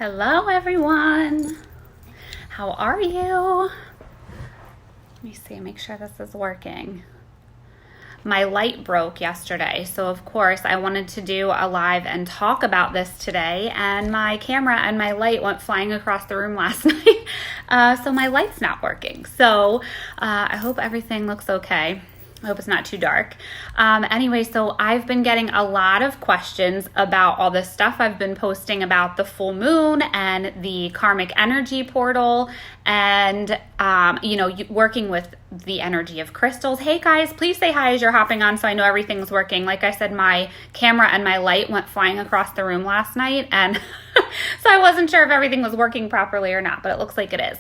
Hello everyone, how are you? Let me see, make sure this is working. My light broke yesterday, so of course I wanted to do a live and talk about this today, and my camera and my light went flying across the room last night, so my light's not working. So I hope everything looks okay. I hope it's not too dark. Anyway, so I've been getting a lot of questions about all this stuff I've been posting about the full moon and the karmic energy portal and, working with the energy of crystals. Hey guys, please say hi as you're hopping on so I know everything's working. Like I said, my camera and my light went flying across the room last night, and so I wasn't sure if everything was working properly or not, but it looks like it is.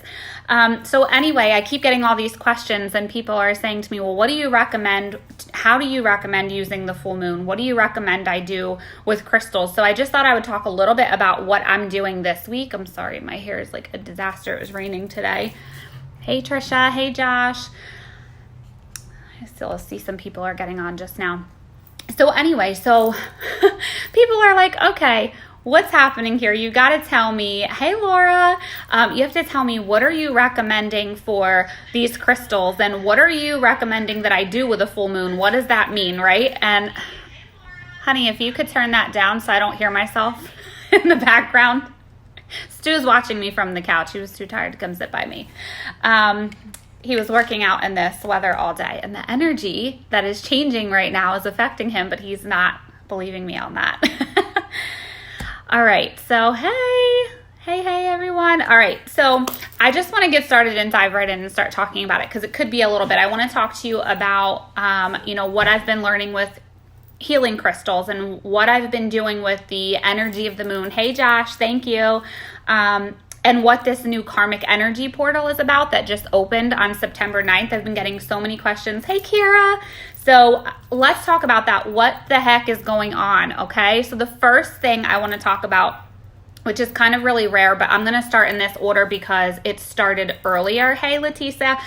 So anyway, I keep getting all these questions, and people are saying to me, well, what do you recommend? How do you recommend using the full moon? What do you recommend I do with crystals? So I just thought I would talk a little bit about what I'm doing this week. I'm sorry, my hair is like a disaster. It was raining today. Hey Trisha, hey Josh. I still see some people are getting on just now. So anyway, so people are like, okay, what's happening here? You got to tell me. Hey, Laura, you have to tell me, what are you recommending for these crystals, and what are you recommending that I do with a full moon? What does that mean, right? And honey, if you could turn that down so I don't hear myself in the background. Stu's watching me from the couch. He was too tired to come sit by me. He was working out in this weather all day, and the energy that is changing right now is affecting him, but he's not believing me on that. All right, so hey everyone. All right, so I just want to get started and dive right in and start talking about it because it could be a little bit. I want to talk to you about, what I've been learning with healing crystals and what I've been doing with the energy of the moon. Hey Josh, thank you. And what this new karmic energy portal is about that just opened on September 9th. I've been getting so many questions. Hey Kira. So let's talk about that. What the heck is going on? Okay. So the first thing I want to talk about, which is kind of really rare, but I'm going to start in this order because it started earlier. Hey, Leticia.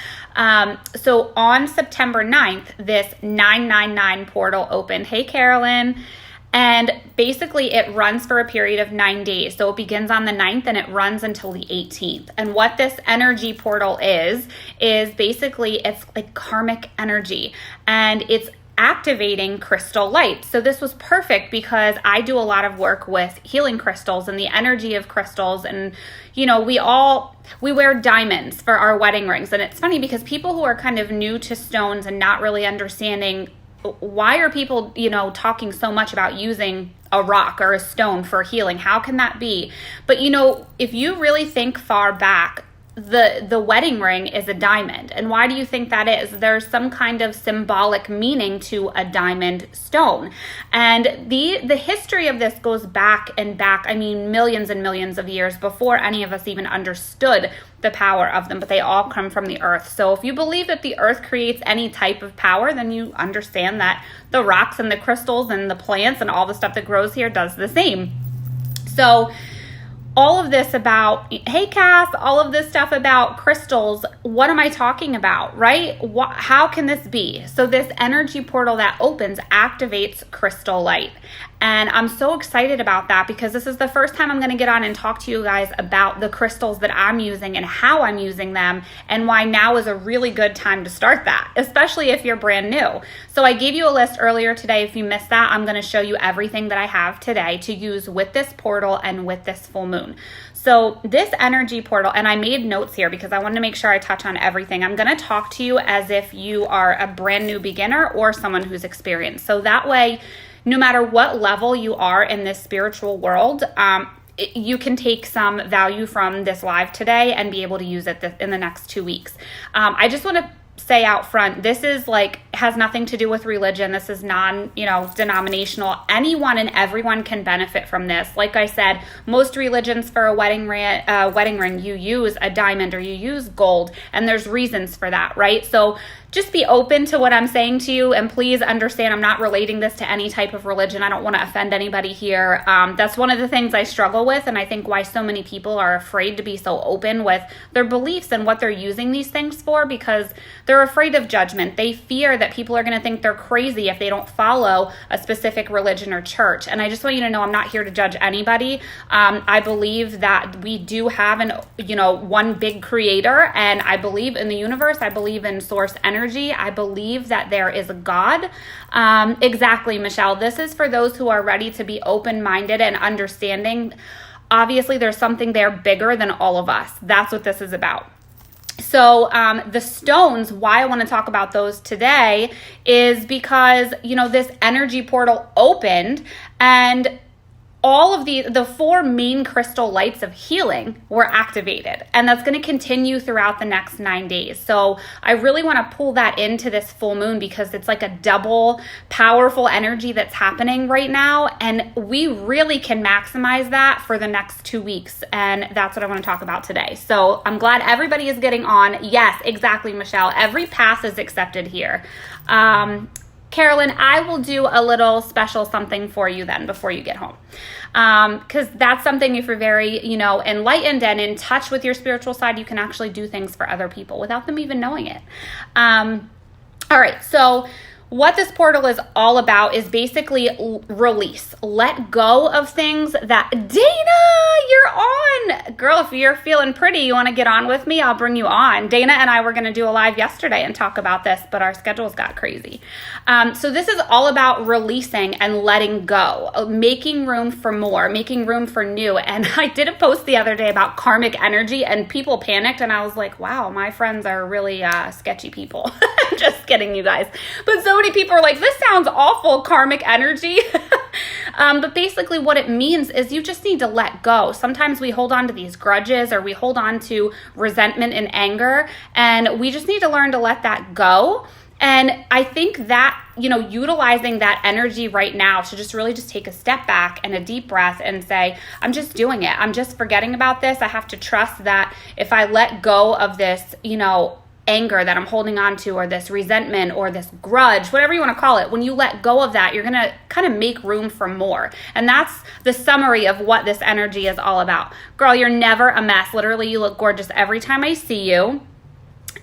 So on September 9th, this 999 portal opened. Hey, Carolyn. And basically it runs for a period of 9 days. So it begins on the 9th and it runs until the 18th. And what this energy portal is basically it's like karmic energy, and it's activating crystal light. So this was perfect because I do a lot of work with healing crystals and the energy of crystals. And, we wear diamonds for our wedding rings. And it's funny because people who are kind of new to stones and not really understanding why are people, talking so much about using a rock or a stone for healing? How can that be? But, if you really think far back, the wedding ring is a diamond. And why do you think that is? There's some kind of symbolic meaning to a diamond stone. And the history of this goes back and back, millions and millions of years before any of us even understood the power of them, but they all come from the earth. So if you believe that the earth creates any type of power, then you understand that the rocks and the crystals and the plants and all the stuff that grows here does the same. So all of this about, hey Cass, all of this stuff about crystals, what am I talking about, right? How can this be? So this energy portal that opens activates crystal light. And I'm so excited about that because this is the first time I'm going to get on and talk to you guys about the crystals that I'm using and how I'm using them, and why now is a really good time to start that, especially if you're brand new. So I gave you a list earlier today. If you missed that, I'm going to show you everything that I have today to use with this portal and with this full moon. So this energy portal, and I made notes here because I wanted to make sure I touch on everything. I'm going to talk to you as if you are a brand new beginner or someone who's experienced. So that way, no matter what level you are in this spiritual world, you can take some value from this live today and be able to use it in the next 2 weeks. I just want to say out front, this is has nothing to do with religion. This is denominational. Anyone and everyone can benefit from this. Like I said, most religions for a wedding ring, you use a diamond or you use gold, and there's reasons for that, right? So just be open to what I'm saying to you. And please understand, I'm not relating this to any type of religion. I don't want to offend anybody here. That's one of the things I struggle with. And I think why so many people are afraid to be so open with their beliefs and what they're using these things for, because they're afraid of judgment. They fear that people are going to think they're crazy if they don't follow a specific religion or church. And I just want you to know, I'm not here to judge anybody. I believe that we do have one big creator, and I believe in the universe. I believe in source energy. I believe that there is a God. Exactly, Michelle. This is for those who are ready to be open-minded and understanding. Obviously, there's something there bigger than all of us. That's what this is about. So the stones, why I want to talk about those today is because, this energy portal opened, and all of the 4 main crystal lights of healing were activated, and that's going to continue throughout the next 9 days. So I really want to pull that into this full moon because it's like a double powerful energy that's happening right now, and we really can maximize that for the next 2 weeks, and that's what I want to talk about today. So I'm glad everybody is getting on. Yes, exactly, Michelle. Every path is accepted here. Carolyn, I will do a little special something for you then before you get home. Because that's something, if you're very, enlightened and in touch with your spiritual side, you can actually do things for other people without them even knowing it. All right, so what this portal is all about is basically release. Let go of things that, Dana, you're on. Girl, if you're feeling pretty, you want to get on with me, I'll bring you on. Dana and I were going to do a live yesterday and talk about this, but our schedules got crazy. So this is all about releasing and letting go, making room for more, making room for new. And I did a post the other day about karmic energy, and people panicked, and I was like, wow, my friends are really sketchy people. Just kidding, you guys. But so many people are like, this sounds awful, karmic energy. But basically what it means is you just need to let go. Sometimes we hold on to these grudges, or we hold on to resentment and anger, and we just need to learn to let that go. And I think that, utilizing that energy right now to just really just take a step back and a deep breath and say, I'm just doing it. I'm just forgetting about this. I have to trust that if I let go of this, anger that I'm holding on to, or this resentment, or this grudge, whatever you want to call it, when you let go of that, you're going to kind of make room for more. And that's the summary of what this energy is all about. Girl, you're never a mess. Literally, you look gorgeous every time I see you.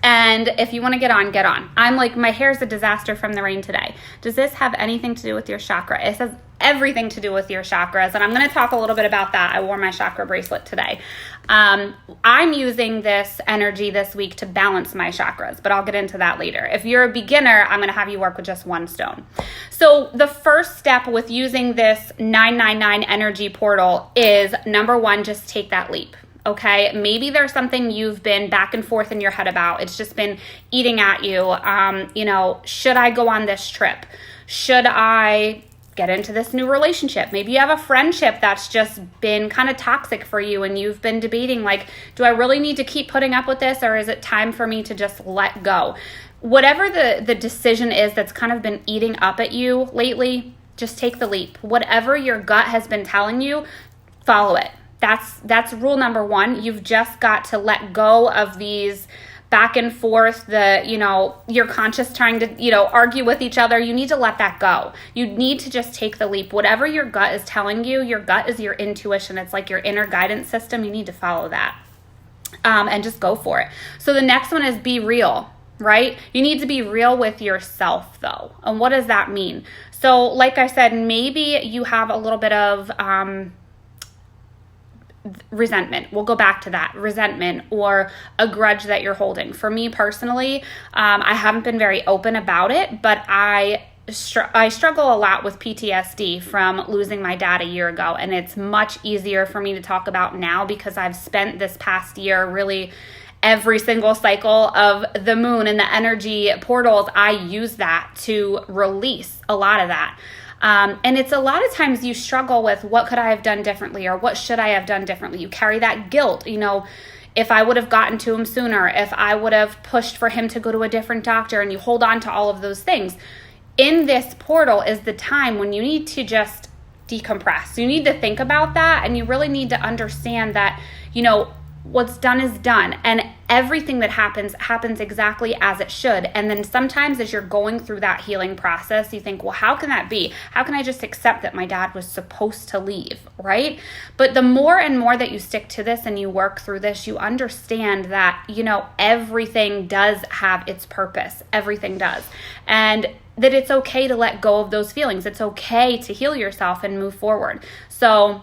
And if you want to get on, get on. I'm like, my hair's a disaster from the rain today. Does this have anything to do with your chakra? It has everything to do with your chakras. And I'm going to talk a little bit about that. I wore my chakra bracelet today. I'm using this energy this week to balance my chakras, but I'll get into that later. If you're a beginner, I'm going to have you work with just one stone. So the first step with using this 999 energy portal is, number 1, just take that leap. Okay, maybe there's something you've been back and forth in your head about. It's just been eating at you. Should I go on this trip? Should I get into this new relationship? Maybe you have a friendship that's just been kind of toxic for you, and you've been debating, like, do I really need to keep putting up with this, or is it time for me to just let go? Whatever the decision is that's kind of been eating up at you lately, just take the leap. Whatever your gut has been telling you, follow it. That's rule number 1. You've just got to let go of these back and forth, your conscious trying to, argue with each other. You need to let that go. You need to just take the leap. Whatever your gut is telling you, your gut is your intuition. It's like your inner guidance system. You need to follow that and just go for it. So the next one is be real, right? You need to be real with yourself, though. And what does that mean? So like I said, maybe you have a little bit of resentment. We'll go back to that. Resentment or a grudge that you're holding. For me personally, I haven't been very open about it, but I struggle a lot with PTSD from losing my dad a year ago, and it's much easier for me to talk about now because I've spent this past year really every single cycle of the moon and the energy portals. I use that to release a lot of that. And it's a lot of times you struggle with what could I have done differently, or what should I have done differently? You carry that guilt, if I would have gotten to him sooner, if I would have pushed for him to go to a different doctor, and you hold on to all of those things. In this portal is the time when you need to just decompress. You need to think about that, and you really need to understand that, what's done is done. And everything that happens exactly as it should. And then sometimes as you're going through that healing process, you think, well, how can that be? How can I just accept that my dad was supposed to leave, right? But the more and more that you stick to this and you work through this, you understand that, everything does have its purpose. Everything does. And that it's okay to let go of those feelings. It's okay to heal yourself and move forward. So,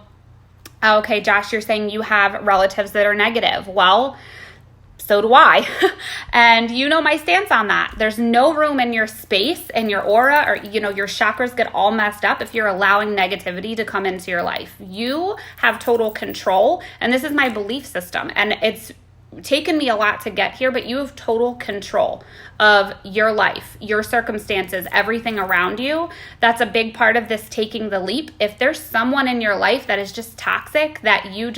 okay, Josh, you're saying you have relatives that are negative. Well, so do I. And my stance on that. There's no room in your space and your aura, or, your chakras get all messed up if you're allowing negativity to come into your life. You have total control. And this is my belief system. And it's taken me a lot to get here, but you have total control of your life, your circumstances, everything around you. That's a big part of this taking the leap. If there's someone in your life that is just toxic, that you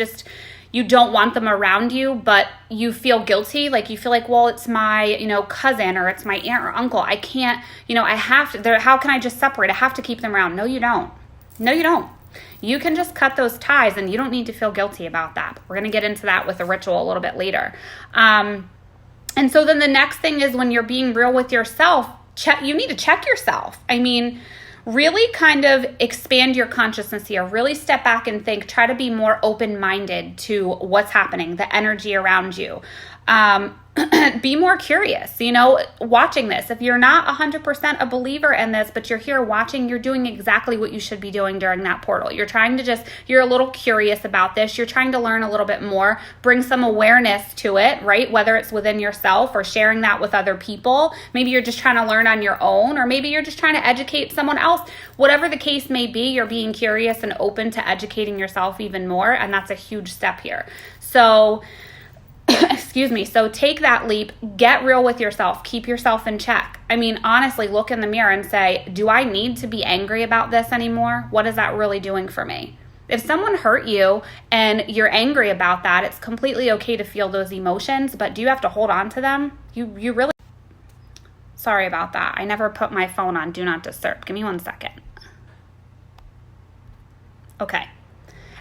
don't want them around you, but you feel guilty, like you feel like, well, it's my, cousin, or it's my aunt or uncle. I can't, I have to, how can I just separate? I have to keep them around. No, you don't. No, you don't. You can just cut those ties, and you don't need to feel guilty about that. We're going to get into that with a ritual a little bit later. And so then the next thing is, when you're being real with yourself, you need to check yourself. I mean, really kind of expand your consciousness here. Really step back and think. Try to be more open-minded to what's happening, the energy around you. Be more curious, watching this. If you're not 100% a believer in this, but you're here watching, you're doing exactly what you should be doing during that portal. You're trying to you're a little curious about this. You're trying to learn a little bit more, bring some awareness to it, right? Whether it's within yourself or sharing that with other people. Maybe you're just trying to learn on your own, or maybe you're just trying to educate someone else. Whatever the case may be, you're being curious and open to educating yourself even more. And that's a huge step here. So, excuse me. So take that leap, get real with yourself, keep yourself in check. I mean, honestly, look in the mirror and say, do I need to be angry about this anymore? What is that really doing for me? If someone hurt you and you're angry about that, it's completely okay to feel those emotions, but do you have to hold on to them? You really, sorry about that. I never put my phone on Do Not Disturb. Give me 1 second. Okay.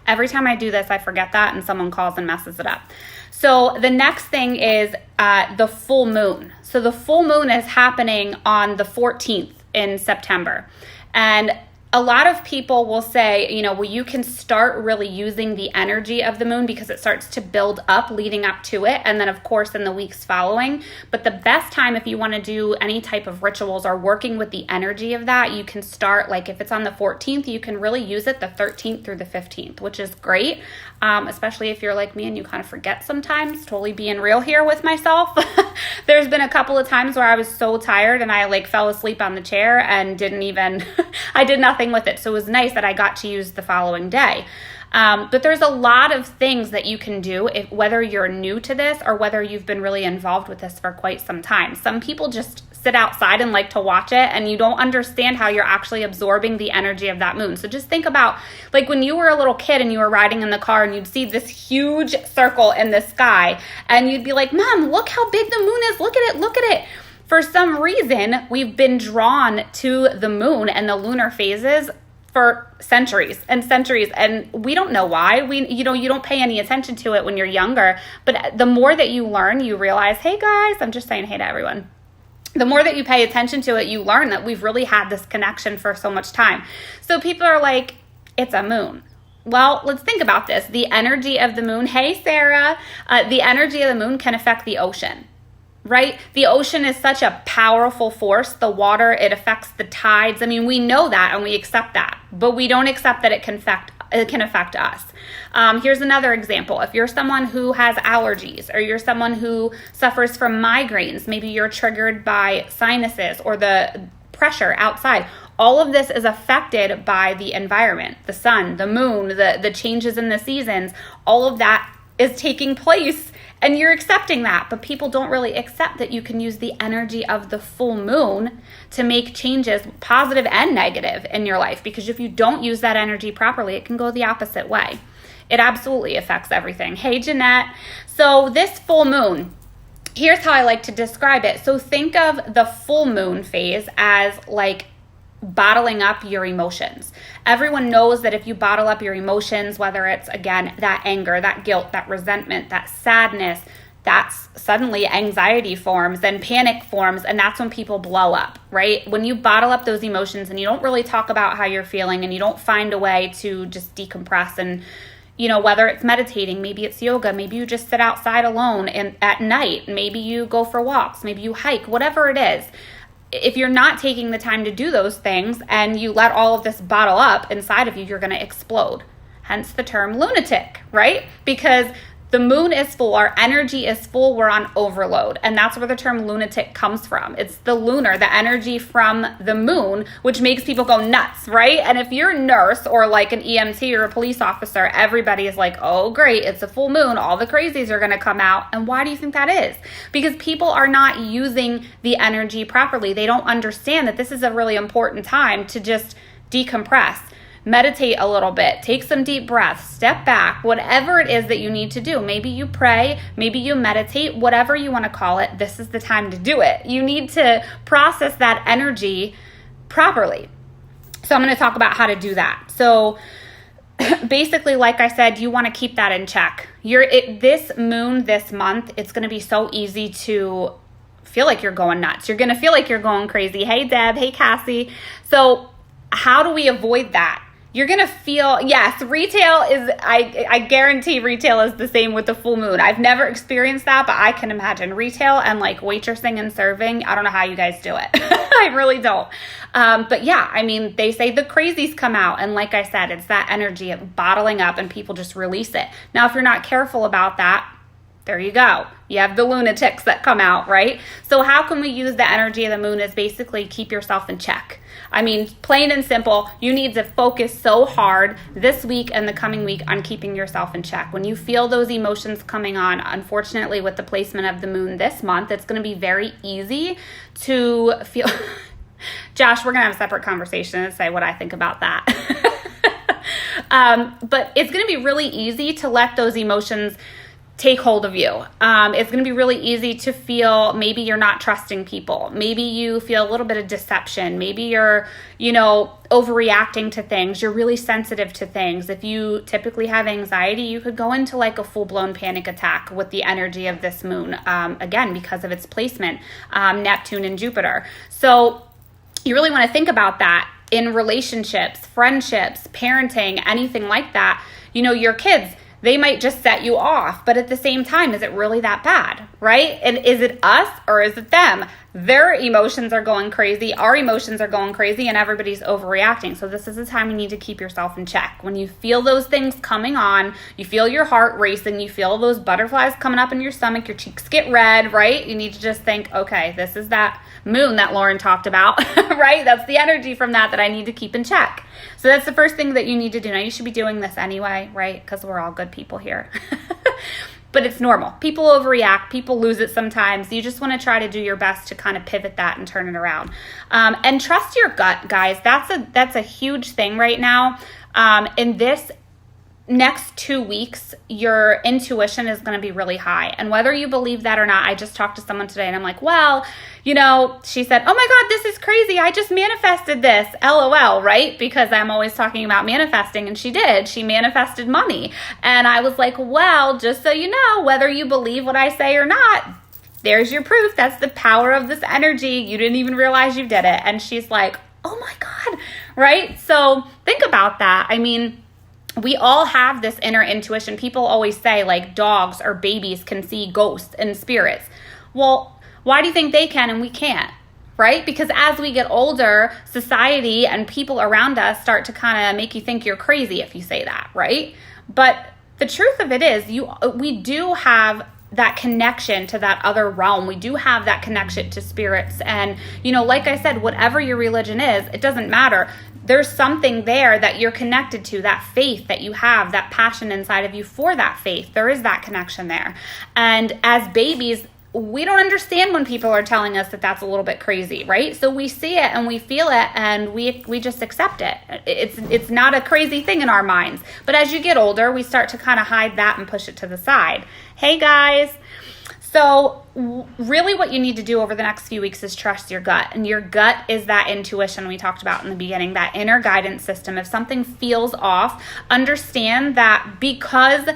Every time I do this, I forget that, and someone calls and messes it up. So the next thing is the full moon. So the full moon is happening on the 14th in September. And a lot of people will say, well, you can start really using the energy of the moon because it starts to build up leading up to it. And then, of course, in the weeks following. But the best time, if you want to do any type of rituals or working with the energy of that, you can start, like if it's on the 14th, you can really use it the 13th through the 15th, which is great. Especially if you're like me and you kind of forget sometimes. Totally being real here with myself. There's been a couple of times where I was so tired and I fell asleep on the chair and didn't even, I did nothing with it. So it was nice that I got to use the following day. But there's a lot of things that you can do, whether you're new to this or whether you've been really involved with this for quite some time. Some people just sit outside and like to watch it, and you don't understand how you're actually absorbing the energy of that moon. So just think about like when you were a little kid and you were riding in the car and you'd see this huge circle in the sky and you'd be like, Mom, look how big the moon is. Look at it. Look at it. For some reason, we've been drawn to the moon and the lunar phases for centuries and centuries, and we don't know why. You don't pay any attention to it when you're younger, but the more that you learn, you realize, hey guys, I'm just saying hey to everyone. The more that you pay attention to it, you learn that we've really had this connection for so much time. So people are like, it's a moon. Well, let's think about this. The energy of the moon, hey Sarah, the energy of the moon can affect the ocean. Right? The ocean is such a powerful force. The water, it affects the tides. I mean, we know that and we accept that, but we don't accept that it can affect us. Here's another example. If you're someone who has allergies or you're someone who suffers from migraines, maybe you're triggered by sinuses or the pressure outside. All of this is affected by the environment, the sun, the moon, the changes in the seasons. All of that is taking place. And you're accepting that, but people don't really accept that you can use the energy of the full moon to make changes, positive and negative, in your life. Because if you don't use that energy properly, it can go the opposite way. It absolutely affects everything. Hey, Jeanette. So this full moon, here's how I like to describe it. So think of the full moon phase as like bottling up your emotions. Everyone knows that if you bottle up your emotions, whether it's, again, that anger, that guilt, that resentment, that sadness, that's suddenly anxiety forms, then panic forms, and that's when people blow up, right? When you bottle up those emotions and you don't really talk about how you're feeling and you don't find a way to just decompress and, whether it's meditating, maybe it's yoga, maybe you just sit outside alone and at night, maybe you go for walks, maybe you hike, whatever it is. If you're not taking the time to do those things and you let all of this bottle up inside of you, you're going to explode. Hence the term lunatic, right? Because the moon is full, our energy is full, we're on overload. And that's where the term lunatic comes from. It's the lunar, the energy from the moon, which makes people go nuts, right? And if you're a nurse or like an EMT or a police officer, everybody is like, oh, great, it's a full moon, all the crazies are going to come out. And why do you think that is? Because people are not using the energy properly. They don't understand that this is a really important time to just decompress. Meditate a little bit, take some deep breaths, step back, whatever it is that you need to do. Maybe you pray, maybe you meditate, whatever you want to call it, this is the time to do it. You need to process that energy properly. So I'm going to talk about how to do that. So basically, like I said, you want to keep that in check. This moon, this month, it's going to be so easy to feel like you're going nuts. You're going to feel like you're going crazy. Hey, Deb. Hey, Cassie. So how do we avoid that? You're going to feel, yes, retail is, I guarantee retail is the same with the full moon. I've never experienced that, but I can imagine retail and like waitressing and serving. I don't know how you guys do it. I really don't. But yeah, I mean, they say the crazies come out. And like I said, it's that energy of bottling up and people just release it. Now, if you're not careful about that, there you go. You have the lunatics that come out, right? So how can we use the energy of the moon is basically keep yourself in check. I mean, plain and simple, you need to focus so hard this week and the coming week on keeping yourself in check. When you feel those emotions coming on, unfortunately, with the placement of the moon this month, it's going to be very easy to feel... Josh, we're going to have a separate conversation and say what I think about that. But it's going to be really easy to let those emotions take hold of you. It's going to be really easy to feel maybe you're not trusting people. Maybe you feel a little bit of deception. Maybe you're, overreacting to things. You're really sensitive to things. If you typically have anxiety, you could go into like a full-blown panic attack with the energy of this moon, again, because of its placement, Neptune and Jupiter. So you really want to think about that in relationships, friendships, parenting, anything like that. Your kids, they might just set you off, but at the same time, is it really that bad, right? And is it us or is it them? Their emotions are going crazy, our emotions are going crazy, and everybody's overreacting. So this is the time you need to keep yourself in check. When you feel those things coming on, you feel your heart racing, you feel those butterflies coming up in your stomach, your cheeks get red, right? You need to just think, okay, this is that moon that Lauren talked about, right? That's the energy from that I need to keep in check. So that's the first thing that you need to do. Now, you should be doing this anyway, right? Because we're all good people here. But it's normal. People overreact. People lose it sometimes. You just want to try to do your best to kind of pivot that and turn it around. And trust your gut, guys. That's a huge thing right now. In this next 2 weeks, your intuition is going to be really high. And whether you believe that or not, I just talked to someone today and I'm like, well, she said, oh my God, this is crazy. I just manifested this, LOL, right? Because I'm always talking about manifesting, and she did. She manifested money. And I was like, well, just so you know, whether you believe what I say or not, there's your proof. That's the power of this energy. You didn't even realize you did it. And she's like, oh my God, right? So think about that. I mean, we all have this inner intuition. People always say like dogs or babies can see ghosts and spirits. Well, why do you think they can and we can't, right? Because as we get older, society and people around us start to kind of make you think you're crazy if you say that, right? But the truth of it is we do have that connection to that other realm. We do have that connection to spirits. And, like I said, whatever your religion is, it doesn't matter. There's something there that you're connected to, that faith that you have, that passion inside of you for that faith. There is that connection there. And as babies, we don't understand when people are telling us that that's a little bit crazy, right? So we see it and we feel it and we just accept it. It's not a crazy thing in our minds. But as you get older, we start to kind of hide that and push it to the side. Hey guys. So really what you need to do over the next few weeks is trust your gut. And your gut is that intuition we talked about in the beginning, that inner guidance system. If something feels off, understand that because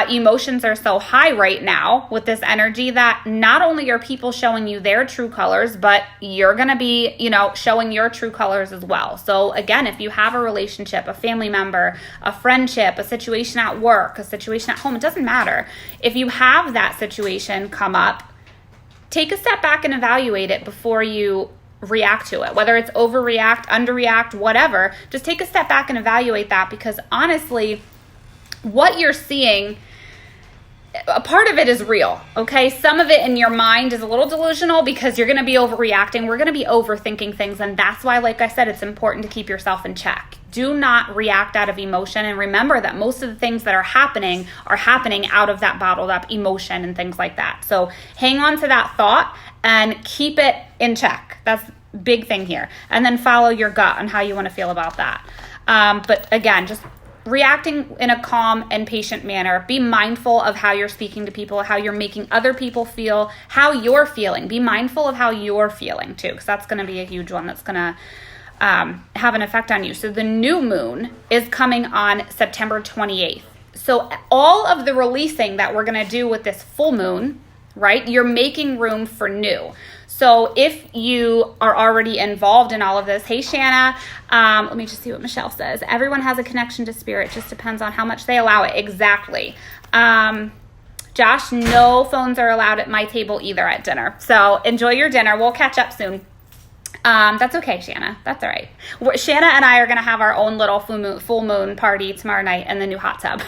emotions are so high right now with this energy that not only are people showing you their true colors, but you're going to be, showing your true colors as well. So again, if you have a relationship, a family member, a friendship, a situation at work, a situation at home, it doesn't matter. If you have that situation come up, take a step back and evaluate it before you react to it, whether it's overreact, underreact, whatever. Just take a step back and evaluate that, because honestly, what you're seeing, a part of it is real, okay? Some of it in your mind is a little delusional because you're going to be overreacting. We're going to be overthinking things, and that's why, like I said, it's important to keep yourself in check. Do not react out of emotion, and remember that most of the things that are happening out of that bottled up emotion and things like that. So hang on to that thought and keep it in check. That's a big thing here. And then follow your gut on how you want to feel about that. But again, just reacting in a calm and patient manner. Be mindful of how you're speaking to people, how you're making other people feel, how you're feeling. Be mindful of how you're feeling too, because that's going to be a huge one that's going to have an effect on you. So the new moon is coming on September 28th. So all of the releasing that we're going to do with this full moon, right, you're making room for new. So if you are already involved in all of this, hey, Shanna, let me just see what Michelle says. Everyone has a connection to spirit. Just depends on how much they allow it. Exactly. Josh, no phones are allowed at my table either at dinner. So enjoy your dinner. We'll catch up soon. That's okay, Shanna. That's all right. Shanna and I are going to have our own little full moon party tomorrow night in the new hot tub.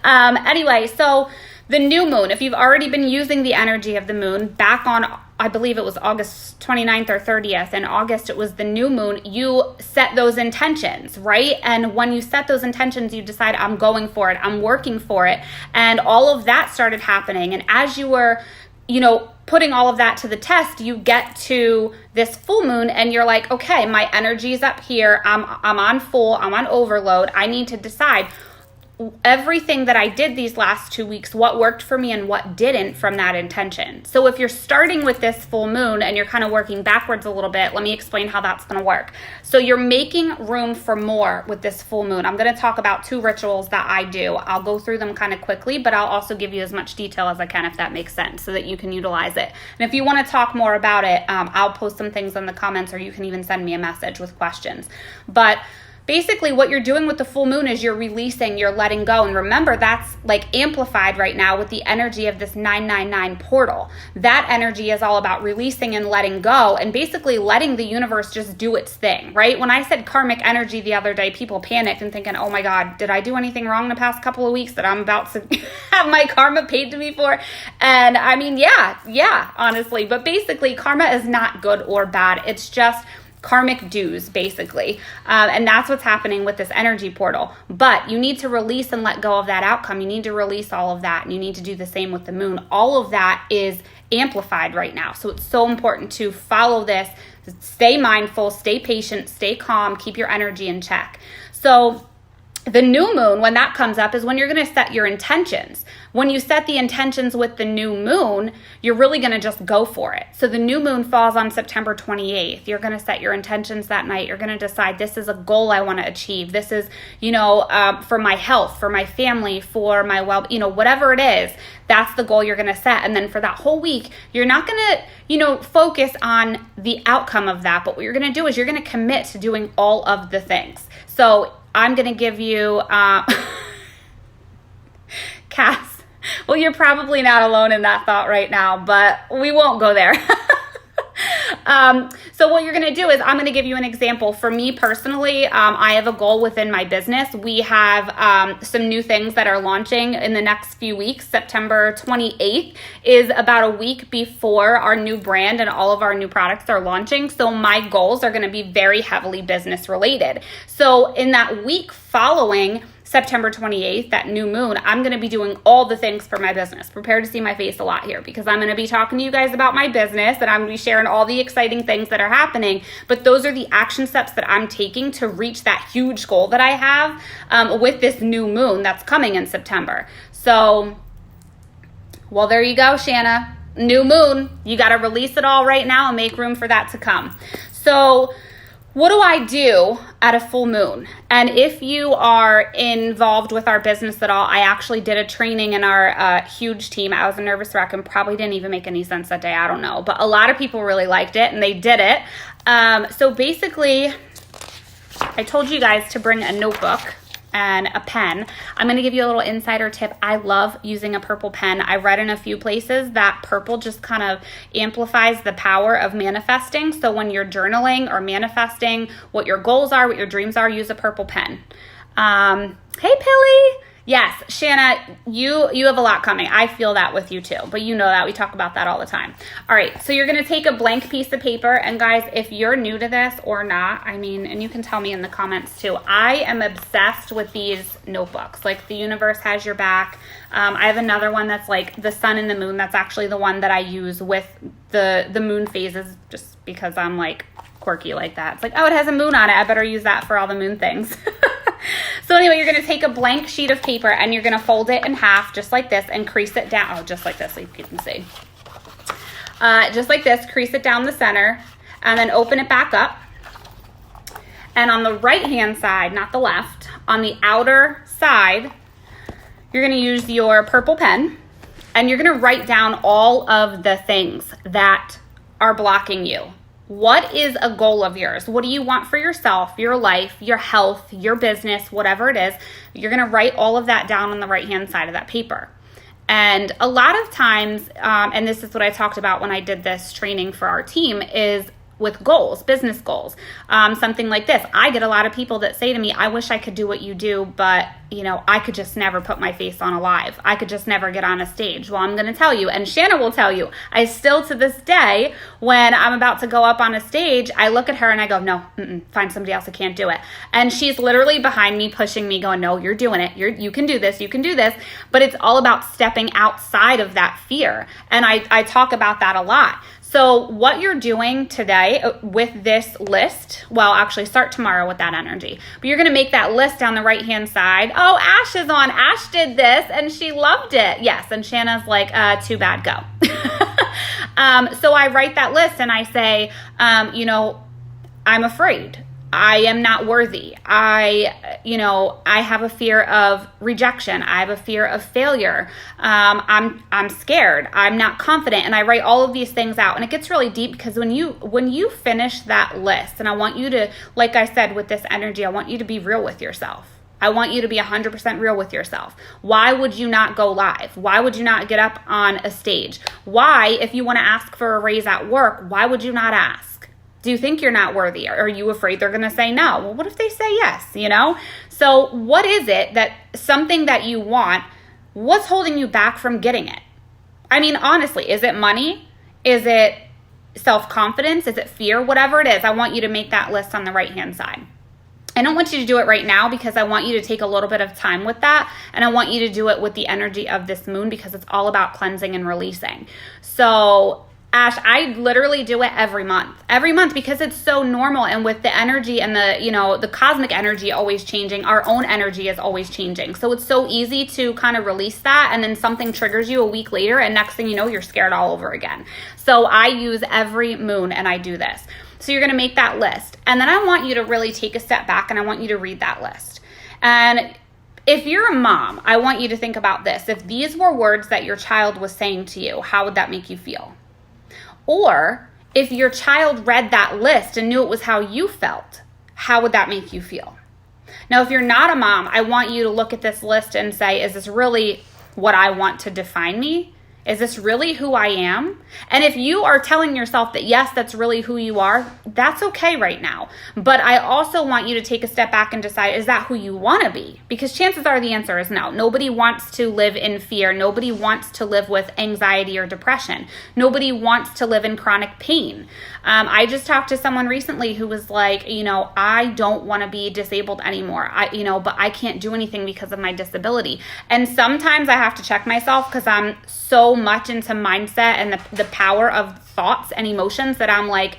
Anyway, so the new moon, if you've already been using the energy of the moon back on, I believe it was August 29th or 30th. In August, it was the new moon. You set those intentions, right? And when you set those intentions, you decide, I'm going for it. I'm working for it. And all of that started happening. And as you were, putting all of that to the test, you get to this full moon and you're like, okay, my energy's up here. I'm on full, I'm on overload. I need to decide everything that I did these last 2 weeks, what worked for me and what didn't from that intention. So if you're starting with this full moon and you're kind of working backwards a little bit, let me explain how that's going to work. So you're making room for more with this full moon. I'm going to talk about 2 rituals that I do. I'll go through them kind of quickly, but I'll also give you as much detail as I can if that makes sense so that you can utilize it. And if you want to talk more about it, I'll post some things in the comments, or you can even send me a message with questions. But basically, what you're doing with the full moon is you're releasing, you're letting go. And remember, that's like amplified right now with the energy of this 999 portal. That energy is all about releasing and letting go, and basically letting the universe just do its thing, right? When I said karmic energy the other day, people panicked and thinking, oh my God, did I do anything wrong the past couple of weeks that I'm about to have my karma paid to me for? And I mean, yeah, honestly. But basically, karma is not good or bad. It's just karmic dues, basically. And that's what's happening with this energy portal. But you need to release and let go of that outcome. You need to release all of that, and you need to do the same with the moon. All of that is amplified right now. So it's so important to follow this, stay mindful, stay patient, stay calm, keep your energy in check. So the new moon, when that comes up, is when you're going to set your intentions. When you set the intentions with the new moon, you're really going to just go for it. So the new moon falls on September 28th. You're going to set your intentions that night. You're going to decide, this is a goal I want to achieve. This is, for my health, for my family, for my whatever it is, that's the goal you're going to set. And then for that whole week, you're not going to, focus on the outcome of that. But what you're going to do is you're going to commit to doing all of the things. So I'm going to give you, Cass, well, you're probably not alone in that thought right now, but we won't go there. So what you're going to do is I'm going to give you an example. For me personally, I have a goal within my business. We have some new things that are launching in the next few weeks. September 28th is about a week before our new brand and all of our new products are launching. So my goals are going to be very heavily business related. So in that week following September 28th, that new moon, I'm going to be doing all the things for my business. Prepare to see my face a lot here, because I'm going to be talking to you guys about my business, and I'm going to be sharing all the exciting things that are happening. But those are the action steps that I'm taking to reach that huge goal that I have with this new moon that's coming in September. So, well, there you go, Shanna. New moon. You got to release it all right now and make room for that to come. So what do I do at a full moon? And if you are involved with our business at all, I actually did a training in our huge team. I was a nervous wreck and probably didn't even make any sense that day. I don't know. But a lot of people really liked it and they did it. So basically, I told you guys to bring a notebook and a pen. I'm going to give you a little insider tip. I love using a purple pen. I read in a few places that purple just kind of amplifies the power of manifesting. So when you're journaling or manifesting what your goals are, what your dreams are, use a purple pen. Hey, Pilly. Yes, Shanna, you have a lot coming. I feel that with you too, but you know that. We talk about that all the time. All right, so you're going to take a blank piece of paper. And guys, if you're new to this or not, I mean, and you can tell me in the comments too, I am obsessed with these notebooks. Like the universe has your back. I have another one that's like the sun and the moon. That's actually the one that I use with the moon phases just because I'm like quirky like that. It's like, oh, it has a moon on it. I better use that for all the moon things. So anyway, you're going to take a blank sheet of paper and you're going to fold it in half just like this and crease it down. Oh, just like this, so you can see. Just like this, crease it down the center and then open it back up. And on the right-hand side, not the left, on the outer side, you're going to use your purple pen and you're going to write down all of the things that are blocking you. What is a goal of yours? What do you want for yourself, your life, your health, your business, whatever it is? You're going to write all of that down on the right-hand side of that paper. And a lot of times, and this is what I talked about when I did this training for our team, is with goals, business goals, something like this. I get a lot of people that say to me, I wish I could do what you do, but you know, I could just never put my face on a live. I could just never get on a stage. Well, I'm going to tell you, and Shanna will tell you, I still to this day, when I'm about to go up on a stage, I look at her and I go, no, find somebody else who can't do it. And she's literally behind me, pushing me, going, no, you're doing it. You can do this. You can do this. But it's all about stepping outside of that fear. And I talk about that a lot. So what you're doing today with this list, well, actually start tomorrow with that energy, but you're going to make that list down the right-hand side. Oh, Ash is on. Ash did this and she loved it. Yes. And Shanna's like, too bad, go. So I write that list and I say, you know, I'm afraid. I am not worthy. I have a fear of rejection. I have a fear of failure. I'm scared. I'm not confident. And I write all of these things out. And it gets really deep because when you finish that list, and I want you to, like I said, with this energy, I want you to be real with yourself. I want you to be 100% real with yourself. Why would you not go live? Why would you not get up on a stage? Why, if you want to ask for a raise at work, why would you not ask? Do you think you're not worthy? Are you afraid they're going to say no? Well, what if they say yes, you know? So what is it that something that you want, what's holding you back from getting it? I mean, honestly, is it money? Is it self-confidence? Is it fear? Whatever it is, I want you to make that list on the right-hand side. I don't want you to do it right now because I want you to take a little bit of time with that. And I want you to do it with the energy of this moon because it's all about cleansing and releasing. So Ash, I literally do it every month because it's so normal. And with the energy and the cosmic energy always changing, our own energy is always changing. So it's so easy to kind of release that. And then something triggers you a week later. And next thing you know, you're scared all over again. So I use every moon and I do this. So you're going to make that list. And then I want you to really take a step back and I want you to read that list. And if you're a mom, I want you to think about this. If these were words that your child was saying to you, how would that make you feel? Or if your child read that list and knew it was how you felt, how would that make you feel? Now, if you're not a mom, I want you to look at this list and say, is this really what I want to define me? Is this really who I am? And if you are telling yourself that, yes, that's really who you are, that's okay right now. But I also want you to take a step back and decide, is that who you want to be? Because chances are the answer is no. Nobody wants to live in fear. Nobody wants to live with anxiety or depression. Nobody wants to live in chronic pain. I just talked to someone recently who was like, I don't want to be disabled anymore. But I can't do anything because of my disability. And sometimes I have to check myself because I'm so much into mindset and the power of thoughts and emotions that I'm like,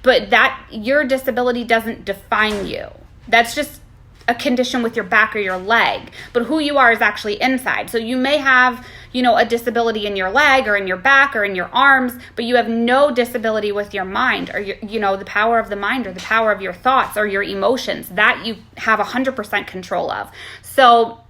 but that your disability doesn't define you. That's just a condition with your back or your leg, but who you are is actually inside. So you may have, a disability in your leg or in your back or in your arms, but you have no disability with your mind or the power of the mind or the power of your thoughts or your emotions that you have 100% control of. So,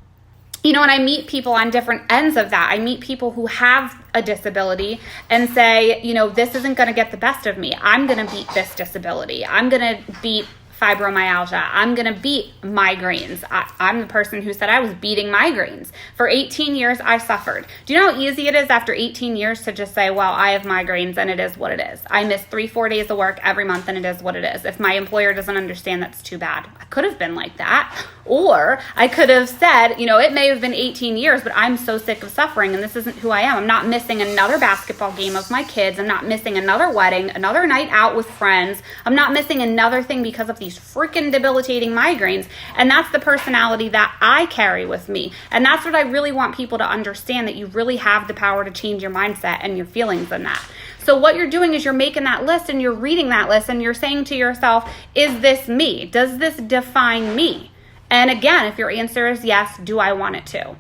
and I meet people on different ends of that. I meet people who have a disability and say, this isn't going to get the best of me. I'm going to beat this disability. I'm going to beat fibromyalgia. I'm going to beat migraines. I'm the person who said I was beating migraines. For 18 years, I suffered. Do you know how easy it is after 18 years to just say, well, I have migraines and it is what it is. I miss 3-4 days of work every month and it is what it is. If my employer doesn't understand, that's too bad. I could have been like that. Or I could have said, it may have been 18 years, but I'm so sick of suffering and this isn't who I am. I'm not missing another basketball game of my kids. I'm not missing another wedding, another night out with friends. I'm not missing another thing because of these freaking debilitating migraines. And that's the personality that I carry with me. And that's what I really want people to understand, that you really have the power to change your mindset and your feelings in that. So what you're doing is you're making that list and you're reading that list and you're saying to yourself, is this me? Does this define me? And again, if your answer is yes, do I want it to?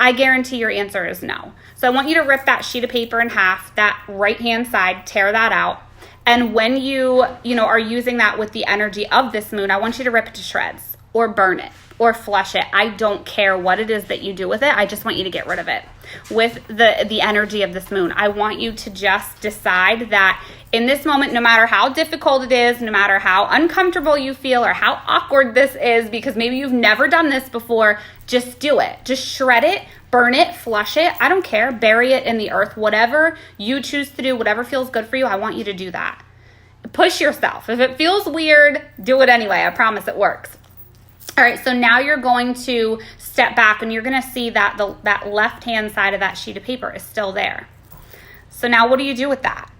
I guarantee your answer is no. So I want you to rip that sheet of paper in half, that right-hand side, tear that out. And when you are using that with the energy of this moon, I want you to rip it to shreds or burn it or flush it. I don't care what it is that you do with it. I just want you to get rid of it with the energy of this moon. I want you to just decide that in this moment, no matter how difficult it is, no matter how uncomfortable you feel or how awkward this is, because maybe you've never done this before, just do it. Just shred it, burn it, flush it. I don't care. Bury it in the earth. Whatever you choose to do, whatever feels good for you, I want you to do that. Push yourself. If it feels weird, do it anyway. I promise it works. All right, so now you're going to step back and you're going to see that that left-hand side of that sheet of paper is still there. So now what do you do with that?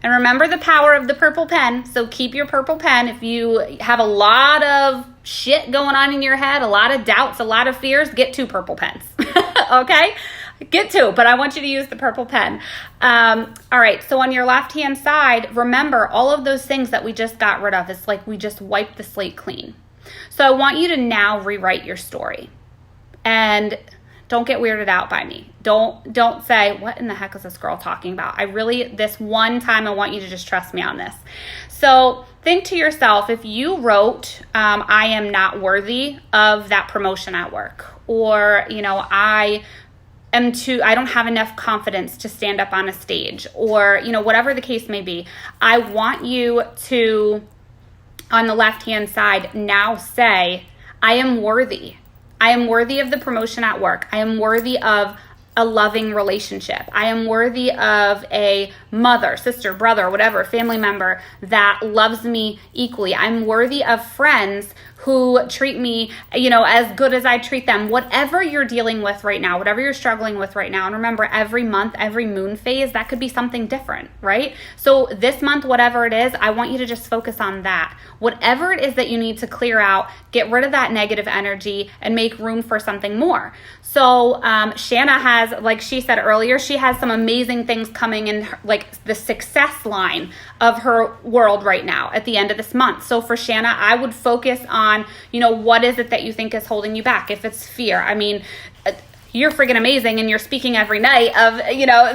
And remember the power of the purple pen. So keep your purple pen. If you have a lot of shit going on in your head, a lot of doubts, a lot of fears, get 2 purple pens. Okay? Get 2, but I want you to use the purple pen. All right, so on your left-hand side, remember all of those things that we just got rid of. It's like we just wiped the slate clean. So I want you to now rewrite your story. And don't get weirded out by me. Don't say, what in the heck is this girl talking about? This one time, I want you to just trust me on this. So think to yourself, if you wrote, I am not worthy of that promotion at work, or, I don't have enough confidence to stand up on a stage, or, whatever the case may be, I want you to, on the left-hand side, now say, I am worthy. I am worthy of the promotion at work. I am worthy of a loving relationship. I am worthy of a mother, sister, brother, whatever, family member that loves me equally. I'm worthy of friends who treat me, as good as I treat them. Whatever you're dealing with right now, whatever you're struggling with right now. And remember, every month, every moon phase, that could be something different, right? So this month, whatever it is, I want you to just focus on that. Whatever it is that you need to clear out, get rid of that negative energy and make room for something more. So Shanna has, like she said earlier, she has some amazing things coming in, like the success line of her world right now at the end of this month. So for Shanna, I would focus on, what is it that you think is holding you back? If it's fear, you're freaking amazing and you're speaking every night of,